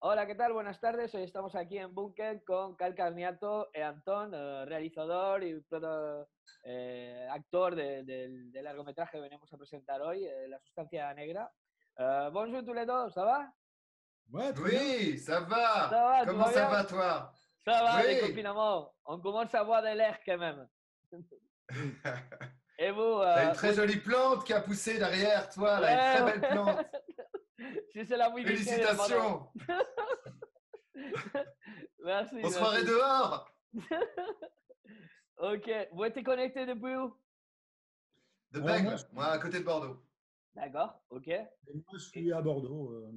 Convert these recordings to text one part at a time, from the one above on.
Hola, ¿qué tal? Buenas tardes. Hoy estamos aquí en Bunker con Cal Carniato y Antón, realizador y actor del largometraje que venimos a presentar hoy, La Sustancia Negra. Bonjour tous les deux, ça va? Ouais, très bien. Oui, ça Ça va. va, tout Comment va ça bien? va, toi? Ça va, des Oui. confinements. On commence à voir de l'air quand même. Et vous, T'as une très jolie plante qui a poussé derrière toi, là, une très ouais, belle plante. si c'est la musique, pardon. Félicitations. Merci, On se croirait merci. dehors. Ok, vous êtes connecté depuis où? De Alors moi, Bègle, moi, à côté de Bordeaux. D'accord, ok. je suis à Bordeaux,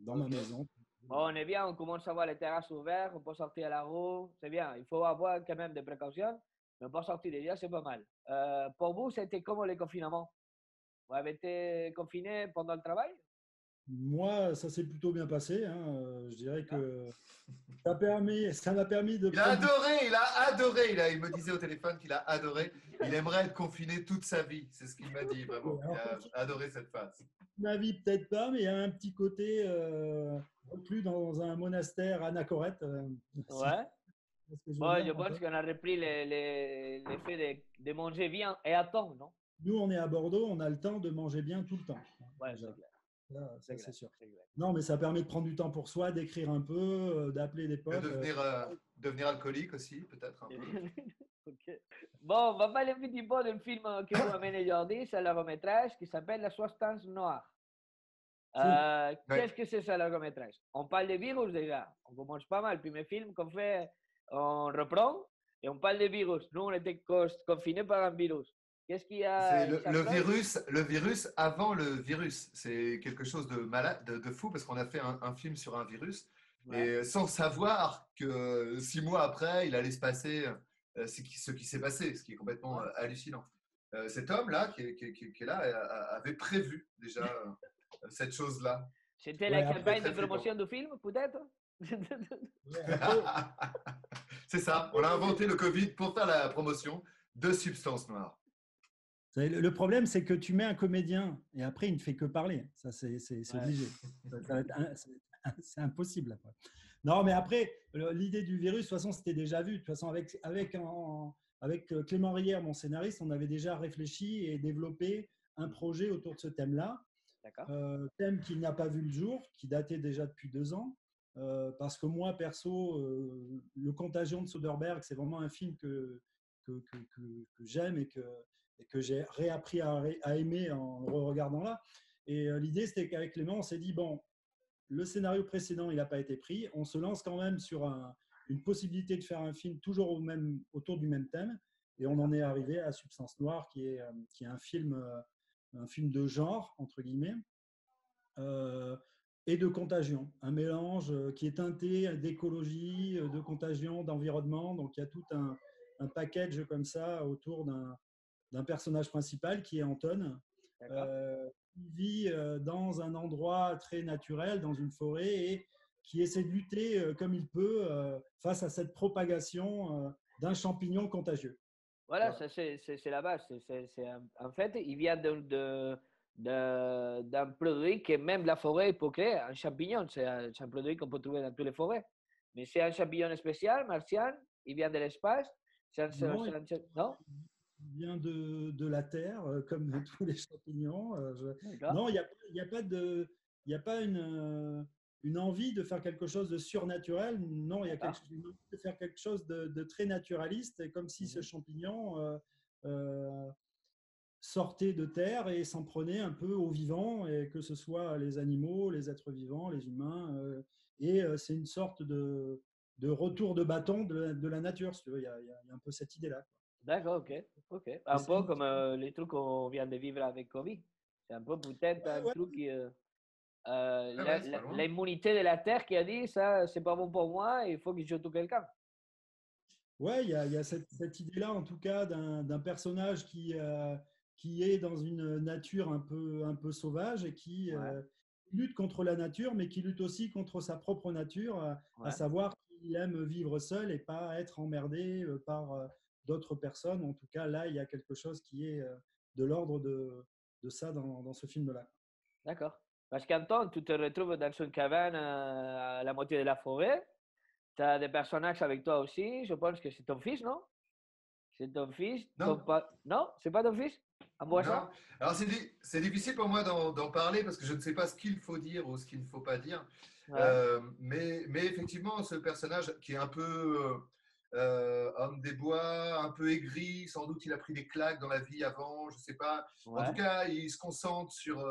dans ma Ok. maison. Bon, on est bien, on commence à voir les terrasses ouvertes, on peut sortir à la rue, c'est bien. Il faut avoir quand même des précautions, mais on peut sortir déjà, c'est pas mal. Pour vous, c'était comment le confinement? Vous avez été confiné pendant le travail? Moi, ça s'est plutôt bien passé, hein. Je dirais D'accord. que ça m'a permis de Il a prendre du adoré, il a adoré. Il me disait au téléphone qu'il a adoré. Il aimerait être confiné toute sa vie. C'est ce qu'il m'a dit, vraiment. Il Alors, a adoré cette phase. ma vie, peut-être pas, mais il y a un petit côté reclus dans un monastère anachorète. Ouais. C'est ce que je veux Bon, dire. je En pense fait. qu'on a repris l'effet de manger bien et à temps, non? Nous, on est à Bordeaux, on a le temps de manger bien tout le temps. Ouais, Déjà. c'est clair. Ça, c'est sûr. C'est clair. Non, mais ça permet de prendre du temps pour soi, d'écrire un peu, d'appeler des De potes. devenir alcoolique aussi, peut-être un peu. Ok. Bon, on va parler un petit peu d'un film que vous amenez aujourd'hui, c'est un largométrage qui s'appelle La Substance Noire. Si. Qu'est-ce que c'est ça, le largométrage? On parle de virus déjà. On commence pas mal. Le premier film qu'on fait, on reprend et on parle de virus. Nous, on était confinés par un virus. Qu'est-ce qu'il y C'est a? le virus avant le virus. C'est quelque chose de malade, de fou, parce qu'on a fait un film sur un virus, Ouais. et sans savoir que 6 mois après, il allait se passer ce qui s'est passé, ce qui est complètement hallucinant. Cet homme-là, qui est là, avait prévu déjà cette chose-là. C'était Ouais, la après, campagne de Très flippant. promotion du film, peut-être? après, C'est ça, on a inventé le Covid pour faire la promotion de Substances Noires. le problème, c'est que tu mets un comédien et après, il ne fait que parler. Ça, c'est Ouais. obligé. Ça va être c'est impossible. Après. Non, mais après, l'idée du virus, de toute façon, c'était déjà vu. De toute façon, avec Clément Rière, mon scénariste, on avait déjà réfléchi et développé un projet autour de ce thème-là. D'accord. Thème qui n'a pas vu le jour, qui datait déjà depuis 2 ans. Parce que moi, perso, Le Contagion de Soderbergh, c'est vraiment un film que j'aime et que j'ai réappris à aimer en le regardant là. Et l'idée, c'était qu'avec Clément, on s'est dit, bon, le scénario précédent, il n'a pas été pris. On se lance quand même sur une possibilité de faire un film toujours autour du même thème. Et on en est arrivé à Substance Noire, qui est un film de genre, entre guillemets, et de contagion. Un mélange qui est teinté d'écologie, de contagion, d'environnement. Donc il y a tout un package comme ça autour d'un personnage principal qui est Anton, qui vit dans un endroit très naturel, dans une forêt, et qui essaie de lutter comme il peut face à cette propagation d'un champignon contagieux. Voilà, Voilà. ça c'est la base. En fait, il vient d'un produit que même la forêt peut créer, un champignon. C'est un produit qu'on peut trouver dans toutes les forêts. Mais c'est un champignon spécial, martien, il vient de l'espace. Non, Non? il vient de la terre, comme tous les champignons. D'accord. Non, il y a pas une envie de faire quelque chose de surnaturel. Non, il y a D'accord. une envie de faire quelque chose de très naturaliste, et comme si ce champignon euh, sortait de terre et s'en prenait un peu aux vivants, et que ce soit les animaux, les êtres vivants, les humains. C'est une sorte de retour de bâton de la nature, si tu veux. Il y a un peu cette idée-là. D'accord, ok. Ok. Et Un c'est peu une- comme les trucs qu'on vient de vivre avec Covid. C'est un peu peut-être Ouais, un ouais, truc qui. Ah ouais, c'est pas loin. L'immunité de la Terre qui a dit ça, c'est pas bon pour moi, il faut que je tue quelqu'un. ouais, il y a cette idée-là, en tout cas, d'un personnage qui est dans une nature un peu sauvage, et qui Ouais, lutte contre la nature, mais qui lutte aussi contre sa propre nature, à ouais. savoir qu'il aime vivre seul et pas être emmerdé par d'autres personnes. En tout cas, là, il y a quelque chose qui est de l'ordre de ça dans ce film-là. D'accord. Parce qu'Anton, tu te retrouves dans une cabane à la moitié de la forêt. Tu as des personnages avec toi aussi. Je pense que c'est ton fils, non? C'est ton fils? Non, Non, c'est pas ton fils? En boisson? non. Alors c'est difficile pour moi d'en parler parce que je ne sais pas ce qu'il faut dire ou ce qu'il ne faut pas dire. Ouais, Mais effectivement, ce personnage qui est un peu homme des bois, un peu aigri, sans doute il a pris des claques dans la vie avant, je ne sais pas. En tout ouais. cas, il se concentre sur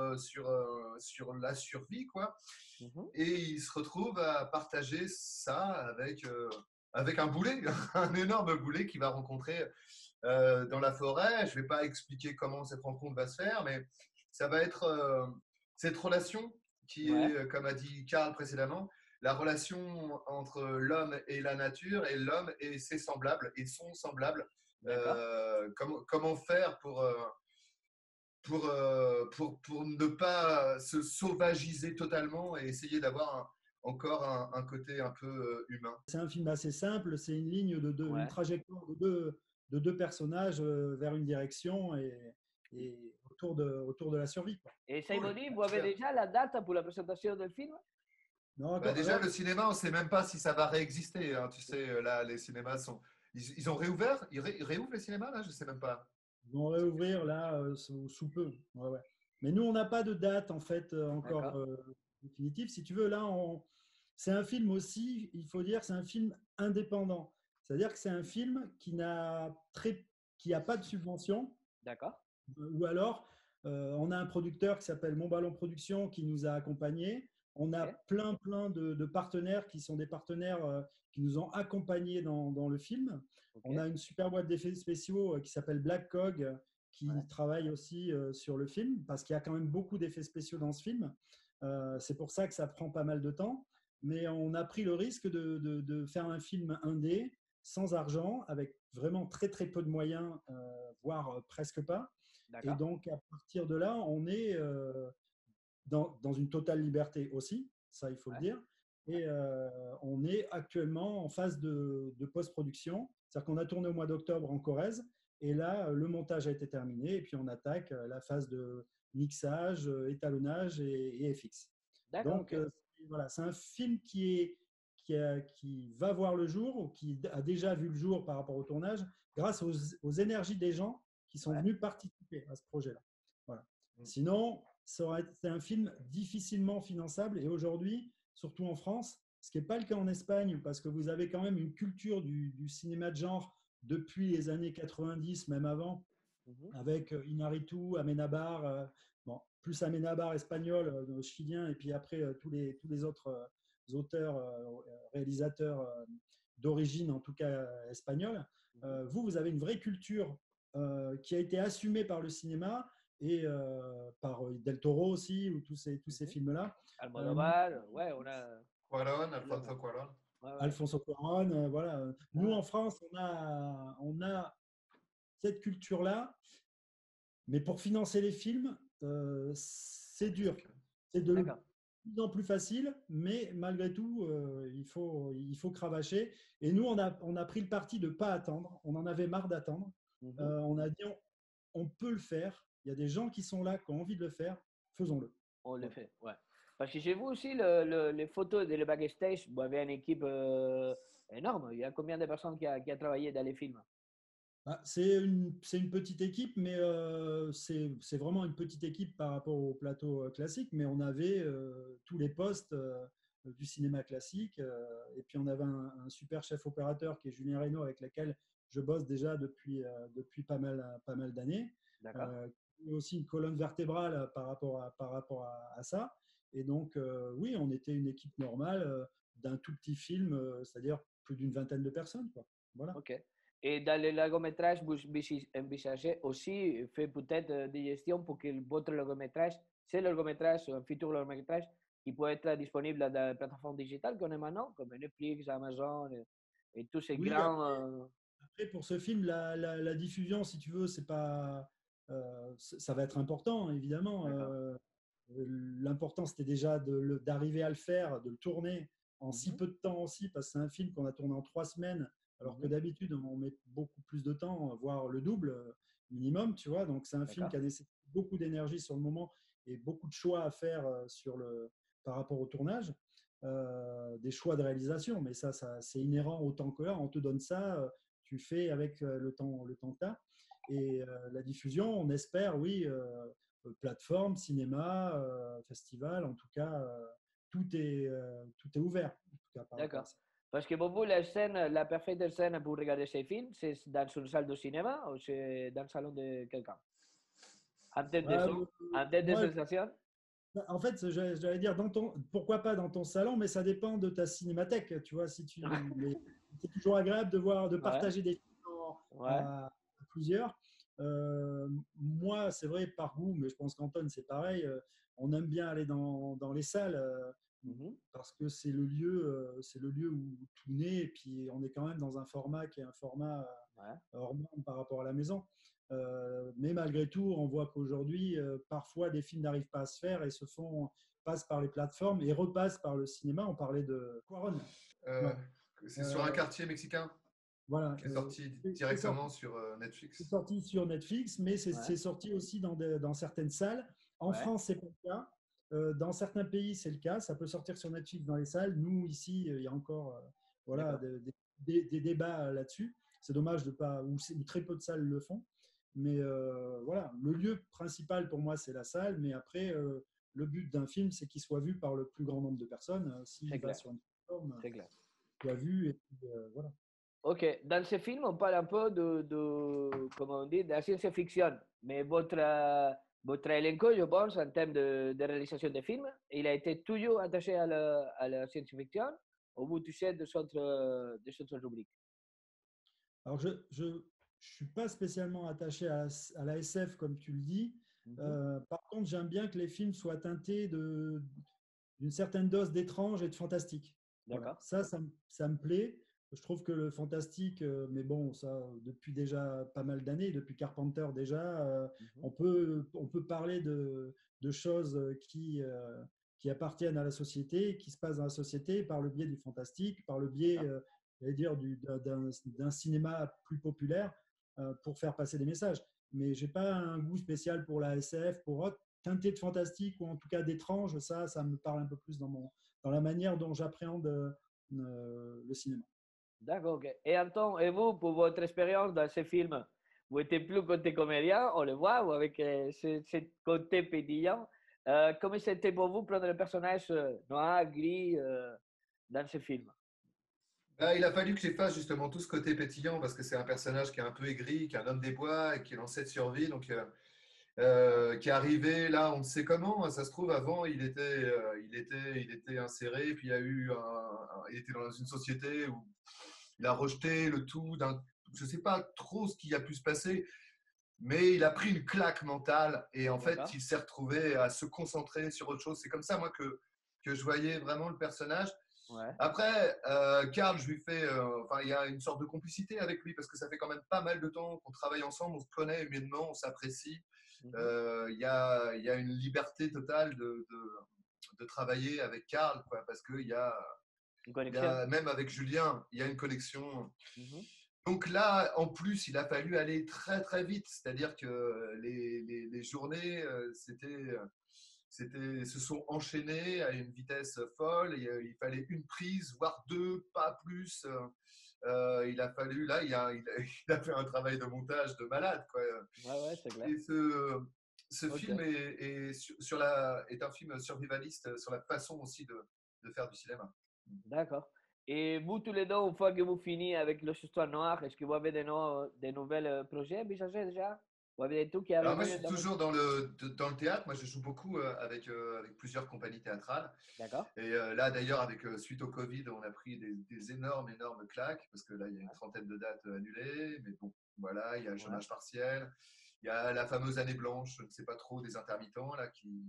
la survie, quoi. Mhm. Et il se retrouve à partager ça avec un boulet, un énorme boulet qu'il va rencontrer dans la forêt. Je ne vais pas expliquer comment cette rencontre va se faire, mais ça va être cette relation qui Ouais, est, comme a dit Karl précédemment, la relation entre l'homme et la nature et l'homme et ses semblables et son semblable. d'accord. Comment faire pour ne pas se sauvagiser totalement et essayer d'avoir encore un côté un peu humain. C'est un film assez simple, c'est une ligne une Ouais. trajectoire de deux personnages vers une direction et autour de la survie, quoi. Et Cool, Simoni, vous avez super. déjà la date pour la présentation du film? Non, Bah déjà, alors, le cinéma, on ne sait même pas si ça va réexister, hein. Tu sais, là, les cinémas sont. Ils ont réouvert? Ils réouvrent les cinémas, là? Je ne sais même pas. ils vont réouvrir là sous peu. Ouais, ouais. Mais nous, on n'a pas de date en fait encore D'accord. définitive. Si tu veux, là, c'est un film aussi, il faut dire, c'est un film indépendant. C'est-à-dire que c'est un film qui a pas de subvention. D'accord. Ou alors, on a un producteur qui s'appelle Mon Ballon Production qui nous a accompagnés. On a Ok. plein de partenaires qui sont des partenaires qui nous ont accompagnés dans le film. Ok. On a une super boîte d'effets spéciaux qui s'appelle Black Cog qui Ouais. travaille aussi sur le film parce qu'il y a quand même beaucoup d'effets spéciaux dans ce film. C'est pour ça que ça prend pas mal de temps. Mais on a pris le risque de faire un film indé, sans argent, avec vraiment très peu de moyens, voire presque pas. Et D'accord. donc, à partir de là, on est dans une totale liberté aussi, ça il faut le Ouais. dire. Et on est actuellement en phase de post-production. C'est-à-dire qu'on a tourné au mois d'octobre en Corrèze. Et là, le montage a été terminé. Et puis, on attaque la phase de mixage, étalonnage et FX. D'accord, Donc, ok. voilà, c'est un film qui va voir le jour, ou qui a déjà vu le jour par rapport au tournage, grâce aux énergies des gens qui sont Ouais. venus participer à ce projet-là. Voilà. Mm. Sinon, ça aurait été un film difficilement finançable. Et aujourd'hui, surtout en France, ce qui n'est pas le cas en Espagne, parce que vous avez quand même une culture du cinéma de genre depuis les années 90, même avant, Mhm. avec Inarritu, Amenábar, bon, plus Amenábar espagnol, chilien, et puis après tous les autres auteurs, réalisateurs d'origine, en tout cas espagnole. Mhm. Vous avez une vraie culture qui a été assumée par le cinéma et par Del Toro aussi, ou tous ces Mhm. films-là. Almodóvar, ouais, on a. Cuarón, C'est là, Alfonso Cuarón. ouais, ouais. Alfonso Cuarón, voilà. Nous, Ah, en France, on a cette culture-là, mais pour financer les films, c'est dur. C'est de d'accord. plus en plus facile, mais malgré tout, il faut cravacher. Et nous, on a pris le parti de ne pas attendre. On en avait marre d'attendre. Mhm. On a dit, on peut le faire. Il y a des gens qui sont là, qui ont envie de le faire. Faisons-le. On le Voilà. fait, ouais. Parce que j'ai vu aussi les photos de le backstage. Vous avez une équipe énorme. Il y a combien de personnes qui a travaillé dans les films? Ah, c'est une petite équipe, mais c'est vraiment une petite équipe par rapport au plateau classique. Mais on avait tous les postes du cinéma classique. Et puis on avait un super chef opérateur qui est Julien Reynaud, avec lequel je bosse déjà depuis pas mal d'années. D'accord. Euh, aussi une colonne vertébrale par rapport à ça. Et donc, oui, on était une équipe normale d'un tout petit film, c'est-à-dire plus d'une vingtaine de personnes, quoi. Voilà. Ok. Et dans le largométrage, vous envisagez aussi faire peut-être des gestions pour que votre largométrage, ce largométrage, un futur largométrage, qui peut être disponible dans les plateformes digitales qu'on a maintenant, comme Netflix, Amazon et tous ces Oui, grands. après, pour ce film, la diffusion, si tu veux, c'est pas, ça va être important, évidemment. D'accord. L'important, c'était déjà d'arriver à le faire, de le tourner en si Mhm, peu de temps aussi, parce que c'est un film qu'on a tourné en 3 semaines, alors que mhm, d'habitude, on met beaucoup plus de temps, voire le double minimum, tu vois. Donc, c'est un film d'accord. qui a nécessité beaucoup d'énergie sur le moment et beaucoup de choix à faire par rapport au tournage, des choix de réalisation. Mais ça c'est inhérent au temps que là. On te donne ça, tu fais avec le temps que tu as. Et la diffusion, on espère, oui, plateforme, cinéma, festival, en tout cas, tout est ouvert en tout cas, par rapport à D'accord. ça. Parce que pour vous, la parfaite scène pour regarder ces films, c'est dans une salle de cinéma ou c'est dans le salon de quelqu'un? En tête de son, en tête de Moi, sensation? en fait, j'allais dire, pourquoi pas dans ton salon, mais ça dépend de ta cinémathèque. Tu vois, mais c'est toujours agréable de Ouais, partager des films ouais. à plusieurs. Moi, c'est vrai, par goût, mais je pense qu'Anton, c'est pareil. On aime bien aller dans les salles Mhm. parce que c'est le lieu où tout naît. Et puis, on est quand même dans un format qui est un format Ouais. hors norme par rapport à la maison. Mais malgré tout, on voit qu'aujourd'hui, parfois, des films n'arrivent pas à se faire et passent par les plateformes et repassent par le cinéma. On parlait de Quaron. Euh, Ouais. c'est sur un Euh, quartier mexicain voilà. qui est sorti C'est directement sur c'est Netflix. sorti sur Netflix, mais Ouais. c'est sorti aussi dans certaines salles. En Ouais. France, c'est pas le cas. Dans certains pays, c'est le cas. Ça peut sortir sur Netflix dans les salles. Nous, ici, il y a encore voilà, D'accord. des débats là-dessus. C'est dommage de pas, ou très peu de salles le font. Mais voilà, le lieu principal pour moi, c'est la salle. Mais après, le but d'un film, c'est qu'il soit vu par le plus grand nombre de personnes. C'est S'il va clair. sur une plateforme, C'est clair. tu as vu. Et puis, voilà. Ok, dans ce film, on parle un peu comment on dit, de la science-fiction. Mais votre elenco, je pense, en termes de réalisation de films, il a été toujours attaché à la science-fiction ou vous touchez des autres rubriques? Alors, je suis pas spécialement attaché à la SF, comme tu le dis. Mhm. Par contre, j'aime bien que les films soient teintés d'une certaine dose d'étrange et de fantastique. Voilà, D'accord. ça me plaît. Je trouve que le fantastique, mais bon, ça, depuis déjà pas mal d'années, depuis Carpenter déjà, Mhm. on peut parler de choses qui appartiennent à la société, qui se passent dans la société par le biais du fantastique, par le biais, D'accord. j'allais dire, d'un cinéma plus populaire pour faire passer des messages. Mais j'ai pas un goût spécial pour la SF, pour autre. Teinté de fantastique ou en tout cas d'étrange, ça me parle un peu plus dans la manière dont j'appréhende le cinéma. D'accord, ok. Et Anton, et vous, pour votre expérience dans ce film, vous étiez plus côté comédien, on le voit, ou avec ce côté pétillant. Comment c'était pour vous prendre le personnage noir, gris dans ce film? Ah, il a fallu que j'efface justement tout ce côté pétillant parce que c'est un personnage qui est un peu aigri, qui est un homme des bois et qui est lancé de survie. Donc, qui est arrivé là, on ne sait comment. Ça se trouve, avant, il était inséré, puis il y a eu il était dans une société où il a rejeté le tout je ne sais pas trop ce qui a pu se passer, mais il a pris une claque mentale et en fait, D'accord. il s'est retrouvé à se concentrer sur autre chose. C'est comme ça, moi, que je voyais vraiment le personnage. Ouais. Après, Karl, je lui fais, enfin, il y a une sorte de complicité avec lui parce que ça fait quand même pas mal de temps qu'on travaille ensemble, on se connaît humainement, on s'apprécie. Mhm. Il y a une liberté totale de travailler avec Karl, quoi, parce Une il y connexion. a, même avec Julien, il y a une connexion. Mhm. Donc là, en plus, il a fallu aller très très vite, c'est-à-dire que les journées, se sont enchaînées à une vitesse folle. Et, il fallait une prise, voire deux, pas plus. Il a fallu, là, il a fait un travail de montage de malade, quoi. Ouais, ouais, c'est clair. Et ce Ok, film est un film survivaliste sur la façon aussi de faire du cinéma. d'accord. Et vous, tous les deux, une fois que vous finissez avec les histoires noires, est-ce que vous avez des nouvelles projets envisagés déjà? Vous avez des trucs qui Alors moi, je arrivent suis dans votre... toujours dans le théâtre. Moi, je joue beaucoup avec plusieurs compagnies théâtrales. D'accord. Et là, d'ailleurs, suite au Covid, on a pris des énormes, énormes claques parce que là, il y a une trentaine de dates annulées. Mais bon, voilà, il y a le Ouais. chômage partiel. Il y a la fameuse année blanche, je ne sais pas trop, des intermittents, là, qui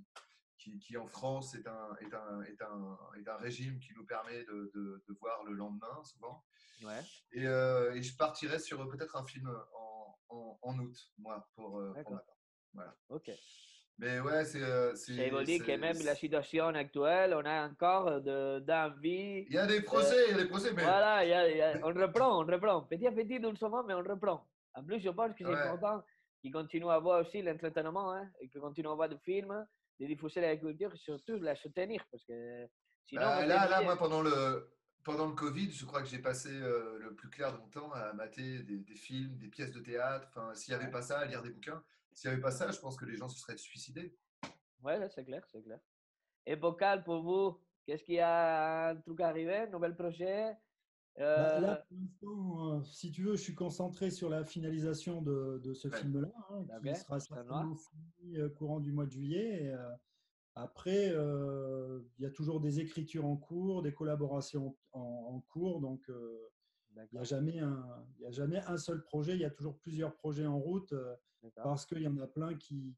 en France est un régime qui nous permet de voir le lendemain, souvent. Ouais. Et je partirai sur peut-être un film en août, moi, pour ma D'accord. part. Voilà. Ok. Mais ouais, Ça veut dire que même la situation actuelle, on a encore d'envie. il y a des euh, projets, il y a des projets, voilà, on reprend, on reprend. Petit à petit, doucement, mais on reprend. En plus, je pense que c'est ouais. important qu'ils continuent à voir aussi l'entraînement, hein, et qu'ils continuent à voir des films. de diffuser l'agriculture et surtout de la soutenir. Parce que sinon, on va Là, terminer. moi, pendant le Covid, je crois que j'ai passé le plus clair de mon temps à mater des films, des pièces de théâtre. Enfin, s'il n'y avait Ouais, pas ça, à lire des bouquins. S'il n'y avait pas ça, je pense que les gens se seraient suicidés. ouais, c'est clair, c'est clair. Et Bocal, pour vous, qu'est-ce qu'il y a un truc arrivé, nouvel projet? Là, Euh, pour l'instant, si tu veux, je suis concentré sur la finalisation de ce Ouais. film-là, hein, ok, qui sera c'est noir. certainement fini courant du mois de juillet. Et, après, il y a toujours des écritures en cours, des collaborations en cours. Donc, il n'y a D'accord, jamais il y a jamais un seul projet. Il y a toujours plusieurs projets en route d'accord. parce qu'il y en a plein qui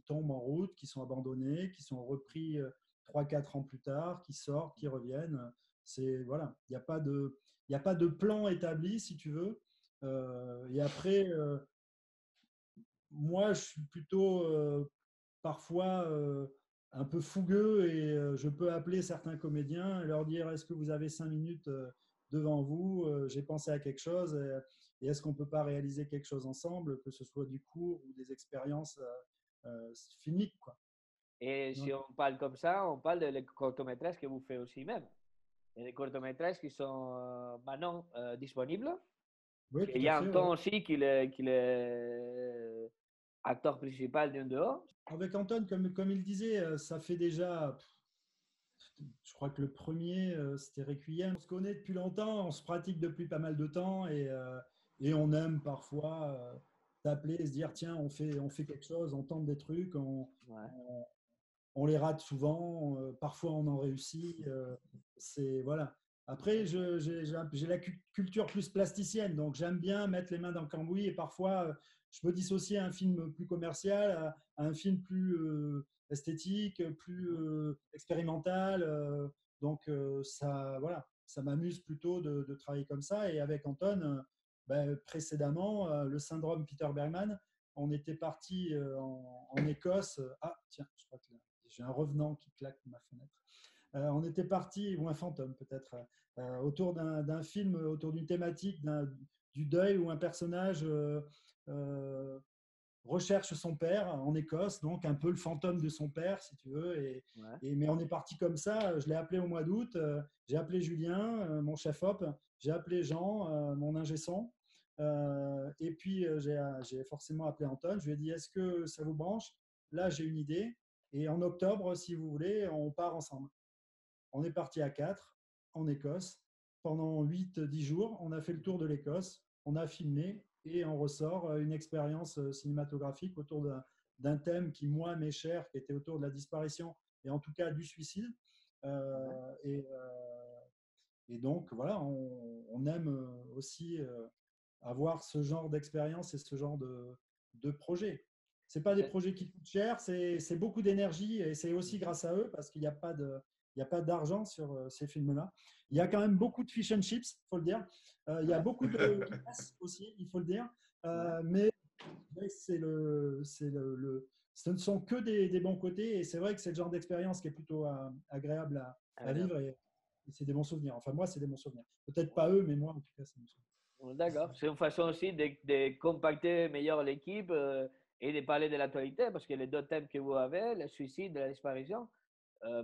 tombent en route, qui sont abandonnés, qui sont repris 3-4 ans plus tard, qui sortent, qui reviennent. C'est, voilà, il y a pas de plan établi, si tu veux. Et après, moi, je suis plutôt parfois un peu fougueux et je peux appeler certains comédiens et leur dire est-ce que vous avez 5 minutes devant vous, j'ai pensé à quelque chose et est-ce qu'on ne peut pas réaliser quelque chose ensemble, que ce soit du cours ou des expériences filmiques, quoi. Et si Donc, on parle comme ça, on parle des courts-métrages que vous faites aussi même. Il y a des courts-métrages qui sont maintenant disponibles. oui, Il tout y à a un fait. temps Ouais. aussi qu'il est acteur principal d'un dehors. Avec Antoine, comme il disait, ça fait déjà, je crois que le premier, c'était Requiem. On se connaît depuis longtemps, on se pratique depuis pas mal de temps et on aime parfois s'appeler et se dire tiens, on fait quelque chose, on tente des trucs, Ouais. on, on les rate souvent, parfois on en réussit. C'est voilà. Après, j'ai la culture plus plasticienne, donc j'aime bien mettre les mains dans le cambouis et parfois je peux dissocier un film plus commercial à un film plus esthétique, plus expérimental. Donc ça, voilà, ça m'amuse plutôt de travailler comme ça. Et avec Anton, ben, précédemment, le syndrome Peter Bergman, on était parti en Écosse. Ah, tiens, je crois que j'ai un revenant qui claque ma fenêtre. On était parti, ou un fantôme peut-être, autour d'un film, autour d'une thématique du deuil où un personnage euh, recherche son père en Écosse, donc un peu le fantôme de son père, si tu veux. Ouais. Mais on est parti comme ça. Je l'ai appelé au mois d'août. J'ai appelé Julien, mon chef op. J'ai appelé Jean, mon ingé son. Et puis j'ai forcément appelé Anton. Je lui ai dit est-ce que ça vous branche? Là, j'ai une idée. Et en octobre, si vous voulez, on part ensemble. On est parti à 4 en Écosse. Pendant 8-10 jours, on a fait le tour de l'Écosse, on a filmé et on ressort une expérience cinématographique autour d'un thème qui, moi, m'est cher, qui était autour de la disparition et en tout cas du suicide. Ouais. Euh, et, euh, et, donc, voilà, on aime aussi avoir ce genre d'expérience et ce genre de projet. Ce pas des C'est- projets qui coûtent cher, c'est beaucoup d'énergie et c'est aussi grâce à eux parce qu'il n'y a pas de, il n'y a pas d'argent sur ces films-là. Il y a quand même beaucoup de fish and chips, il faut le dire. Il y a Ouais. beaucoup de limaces aussi, il faut le dire. Ouais. Mais ce ne sont que des bons côtés. Et c'est vrai que c'est le genre d'expérience qui est plutôt agréable à Agréable. vivre. Et c'est des bons souvenirs. Enfin, moi, c'est des bons souvenirs. Peut-être pas eux, mais moi, en tout cas, c'est des bons souvenirs. D'accord. C'est une façon aussi de compacter meilleur l'équipe et de parler de l'actualité parce que les deux thèmes que vous avez, le suicide et la disparition,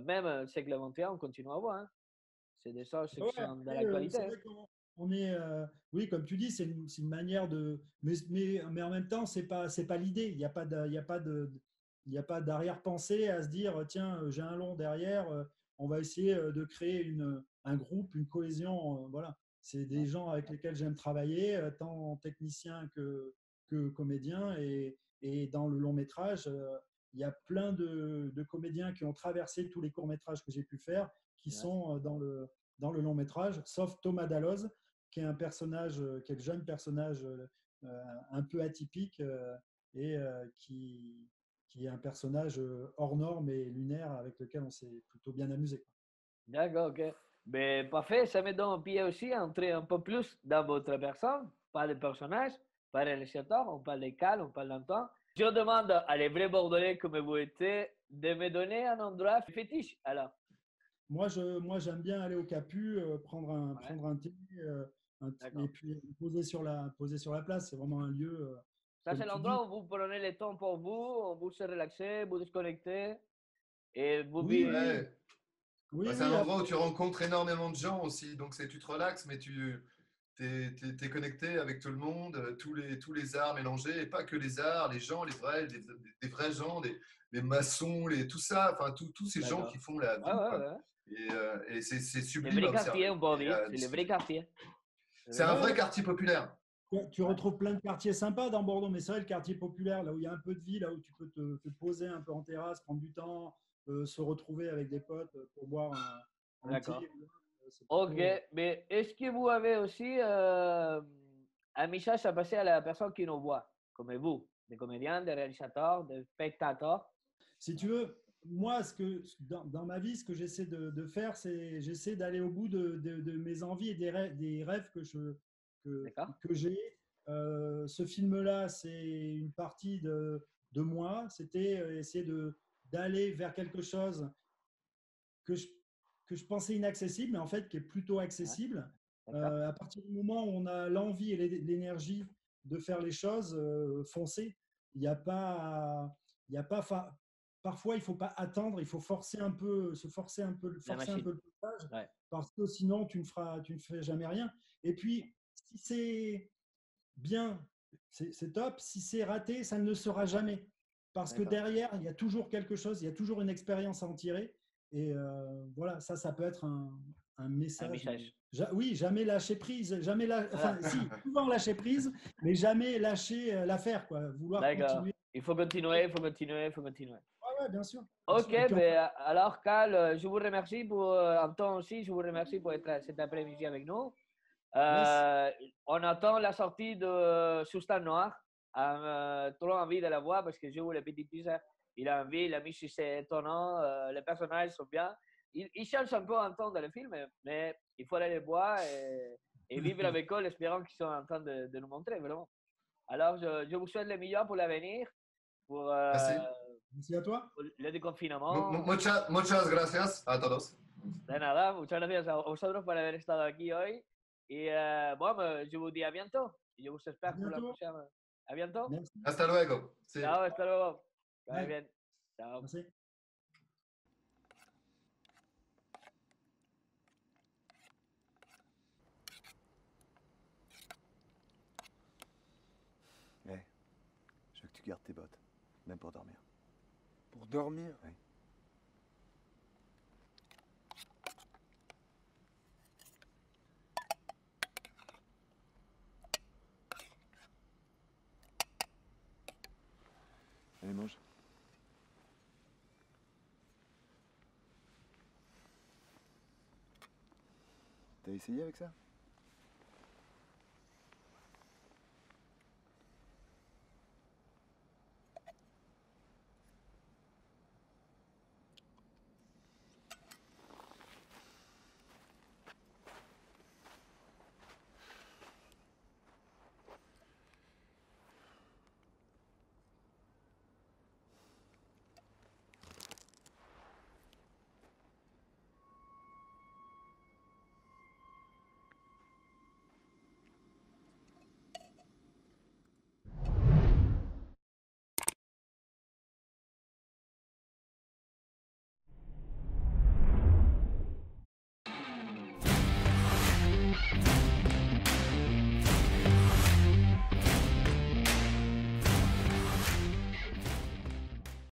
même le siècle XXI, on continue à voir. Hein. C'est des choses qui Ouais, sont de après, l'actualité. c'est Hein. vrai qu'on est, oui, comme tu dis, c'est une manière de, mais en même temps, c'est pas l'idée. Il n'y a pas de, il y a pas de, il y a pas d'arrière-pensée à se dire, tiens, j'ai un long derrière, on va essayer de créer un groupe, une cohésion, voilà. C'est des Ouais. gens avec lesquels j'aime travailler, tant technicien que comédien, et dans le long métrage, il y a plein de comédiens qui ont traversé tous les courts métrages que j'ai pu faire, qui Ouais. sont dans le long métrage, sauf Thomas Dalloz, qui est un personnage, qui est le jeune personnage un peu atypique et qui est un personnage hors norme et lunaire avec lequel on s'est plutôt bien amusé. D'accord, ok. Mais parfait, ça me donne un pied aussi à entrer un peu plus dans votre personne, pas de personnage, pas de réalisateur, on parle de Cal, on parle d'Antoine. Je demande à les vrais Bordelais comme vous êtes de me donner un endroit fétiche. Alors, Moi, j'aime bien aller au Capu, ouais, prendre un thé et d'accord. puis poser sur la place. C'est vraiment un lieu, Ça, comme c'est tu dis. l'endroit où vous prenez le temps pour vous, où vous se relaxez, vous déconnectez. Et vous Oui, vivez. Ouais. oui, Bah, c'est oui, un endroit où tu rencontres énormément de gens aussi. Donc, tu te relaxes, mais tu es connecté avec tout le monde, tous les arts mélangés, et pas que les arts, les gens, les vrais, des vrais gens, les maçons, tout ça, enfin, tous ces gens qui D'accord. font la Ouais, vie, ouais, quoi. ouais. Et c'est Les sublime à vrais observer quartiers, on peut et dire. à C'est les vrais discuter. quartiers. C'est C'est vrai. un ouais, vrai ouais. quartier populaire. Tu Ouais. retrouves plein de quartiers sympas dans Bordeaux, mais c'est vrai, le quartier populaire, là où il y a un peu de vie, là où tu peux te poser un peu en terrasse, prendre du temps, se retrouver avec des potes pour boire un D'accord. thé. C'est Ok, plutôt, mais est-ce que vous avez aussi un message à passer à la personne qui nous voit, comme vous, des comédiens, des réalisateurs, des spectateurs? si tu veux, moi, dans ma vie, ce que j'essaie de faire, c'est j'essaie d'aller au bout de mes envies et des rêves que, D'accord? que j'ai. Ce film-là, c'est une partie de moi. C'était essayer d'aller vers quelque chose que je, que je pensais inaccessible, mais en fait qui est plutôt Ouais, accessible. d'accord? À partir du moment où on a l'envie et l'énergie de faire les choses, foncer. Il n'y a pas, il y a pas, parfois il faut pas attendre, il faut forcer un peu, se La forcer un machine. peu le passage, Ouais, parce que sinon tu ne fais jamais rien. Et puis si c'est bien, c'est top. Si c'est raté, ça ne le sera jamais. Parce que d'accord. derrière, il y a toujours quelque chose, il y a toujours une expérience à en tirer. Et voilà, ça peut être un Un message. message. Oui, jamais lâcher prise, Voilà. enfin, si, souvent lâcher prise, mais jamais lâcher l'affaire, quoi. Vouloir D'accord. continuer. Il faut continuer, il faut continuer, il faut continuer. Ouais, ouais, bien sûr, bien Ok, sûr. Et puis, ben, alors Carl, je vous remercie pour, en temps aussi, je vous remercie pour être cet après-midi avec nous. yes, Euh, on attend la sortie de Soustan Noir. Trop envie de la voir parce que je joue le petit fils. Il a envie, la musique c'est étonnant, les personnages sont bien. Il cherche un peu un temps dans le film, mais il faut aller les voir et vivre avec eux, espérant qu'ils sont en train de nous montrer, vraiment. Alors, je vous souhaite le meilleur pour l'avenir, pour, Merci. merci à toi. pour le déconfinement. Muchas gracias a todos. De nada, muchas gracias a vosotros por haber estado aquí hoy. Y bueno, je vous dis à bientôt. Y je vous À espère pour la bientôt. prochaine. À bientôt. Merci. Hasta luego. Sí. Ciao, hasta luego. Que vaya Bye. bien. Ciao. Merci. Ouais. Je veux que tu gardes tes bottes, même pour dormir. Pour dormir? Oui. Allez, mange. T'as essayé avec ça?